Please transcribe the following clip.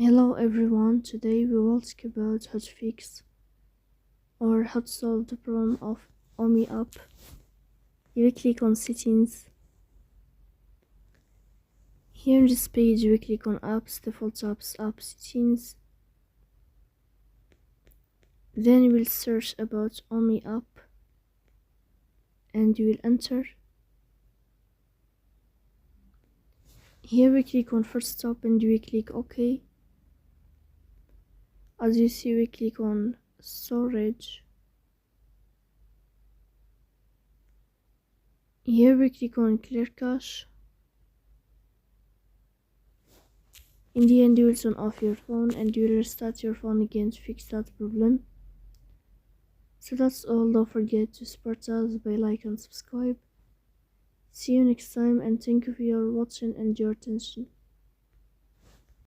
Hello everyone, today we will talk about how to fix or how to solve the problem of OMI app. You will click on settings. Here in this page you will click on apps, default apps, app settings. Then you will search about OMI app and you will enter. Here we click on first stop and you will click OK. As you see, we click on storage. Here we click on clear cache. In the end, you will turn off your phone and you will restart your phone again to fix that problem. So that's all. Don't forget to support us by like and subscribe. See you next time and thank you for your watching and your attention.